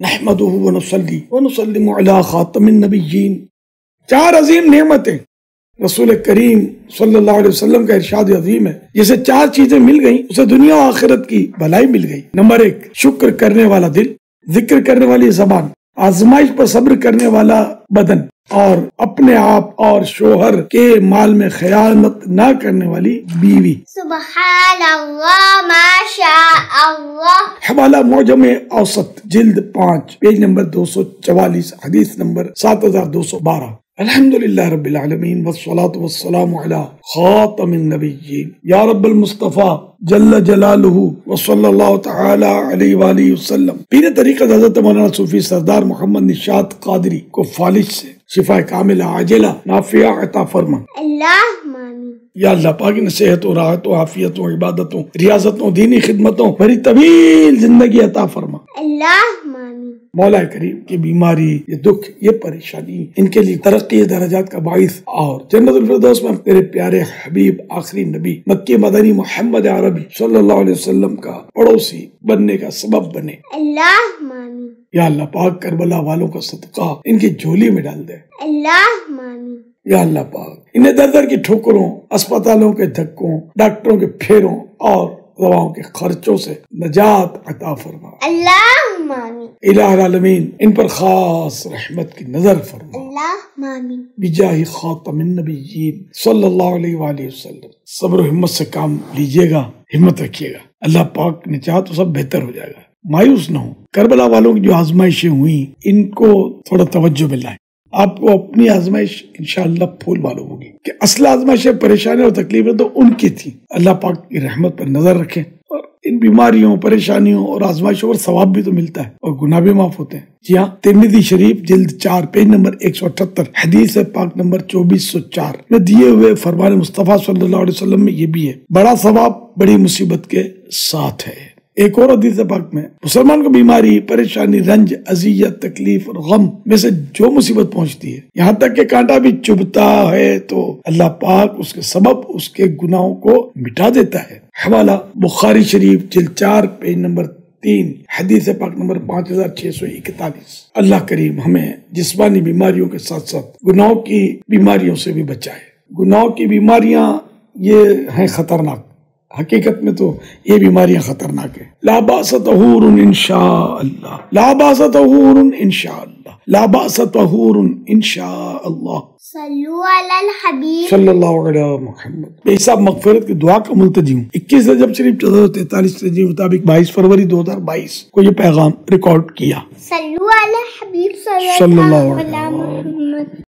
نحمدہ ونصلی ونسلم علی خاتم النبیین۔ 4 عظیم نعمتیں رسول کریم صلی اللہ علیہ وسلم کا ارشاد عظیم ہے، جسے 4 چیزیں مل گئیں اسے دنیا و آخرت کی بھلائی مل گئی۔ نمبر 1، شکر کرنے والا دل، ذکر کرنے والی زبان، آزمائش پر صبر کرنے والا بدن، اور اپنے آپ اور شوہر کے مال میں خیانت نہ کرنے والی بیوی۔ سبحان اللہ، ماشاء اللہ۔ حوالہ معجم اوسط جلد 5 پیج نمبر 244، حدیث نمبر 7212۔ الحمدللہ رب العالمین والصلاة والسلام علی خاتم النبیین یا رب المصطفیٰ جل جلالہ وصلی اللہ تعالی علیہ وآلہ وسلم۔ پیر طریقت حضرت مولانا صوفی سردار محمد نشاط قادری کو فالج سے شفا کاملہ عاجلہ نافعہ عطا فرما۔ اللہم آمین۔ یا اللہ پاک انہیں صحت و راحت و عافیت و عبادتوں، ریاضتوں، دینی خدمتوں، بڑی طویل زندگی عطا فرما۔ اللہم آمین۔ مولا کریم کی بیماری، یہ دکھ، یہ پریشانی، ان کے لیے ترقی درجات کا باعث اور جنت الفردوس میں تیرے پیارے حبیب آخری نبی مکی مدنی محمد عربی صلی اللہ علیہ وسلم کا پڑوسی بننے کا سبب بنے۔ اللہم آمین۔ یا اللہ پاک کربلا والوں کا صدقہ ان کی جھولی میں ڈال دے۔ اللہم آمین۔ یا اللہ پاک انہیں در در کی ٹھوکروں، اسپتالوں کے دھکوں، ڈاکٹروں کے پھیروں اور دواؤں کے خرچوں سے نجات عطا فرما۔ اللہم آمین۔ الہ العالمین ان پر خاص رحمت کی نظر فرما۔ اللہم آمین۔ بجاہ خاتم النبیین صلی اللہ علیہ وآلہ وسلم۔ صبر و ہمت سے کام لیجیے گا، ہمت رکھیے گا، اللہ پاک نے چاہا تو سب بہتر ہو جائے گا۔ مایوس نہ ہو۔ کربلا والوں کی جو آزمائشیں ہوئیں ان کو تھوڑا توجہ میں لائیں۔ آپ کو اپنی آزمائش انشاءاللہ پھول معلوم ہوگی کہ اصل آزمائشیں، پریشانیاں اور تکلیفیں تو ان کی تھیں۔ اللہ پاک کی رحمت پر نظر رکھیں اور ان بیماریوں، پریشانیوں اور آزمائشوں پر ثواب بھی تو ملتا ہے اور گناہ بھی معاف ہوتے ہیں۔ جی ہاں، ترمذی شریف جلد 4 پیج نمبر 178، حدیث پاک نمبر 2404 میں دیے ہوئے فرمان مصطفیٰ صلی اللہ علیہ وسلم میں یہ بھی ہے، بڑا ثواب بڑی مصیبت کے ساتھ ہے۔ ایک اور حدیث پاک میں مسلمان کو بیماری، پریشانی، رنج، اذیت، تکلیف اور غم میں سے جو مصیبت پہنچتی ہے، یہاں تک کہ کانٹا بھی چبھتا ہے، تو اللہ پاک اس کے سبب اس کے گناہوں کو مٹا دیتا ہے۔ حوالہ بخاری شریف جلد 4 پیج نمبر 3، حدیث پاک نمبر 5641۔ اللہ کریم ہمیں جسمانی بیماریوں کے ساتھ ساتھ گناہوں کی بیماریوں سے بھی بچائے۔ گناہوں کی بیماریاں یہ ہیں خطرناک، حقیقت میں تو یہ بیماریاں خطرناک ہیں۔ لا باس طہور انشاء اللہ، لا باس طہور انشاء اللہ، لا باس طہور انشاء اللہ۔ صلو علی الحبیب صلی اللہ علیہ محمد۔ بے حساب مغفرت کی دعا کا ملتجی ہوں۔ 21 رجب شریف 1443 کے مطابق 22 فروری 2022 کو یہ پیغام ریکارڈ کیا۔ صلو علی الحبیب صلی صلی اللہ اللہ علیہ علیہ محمد۔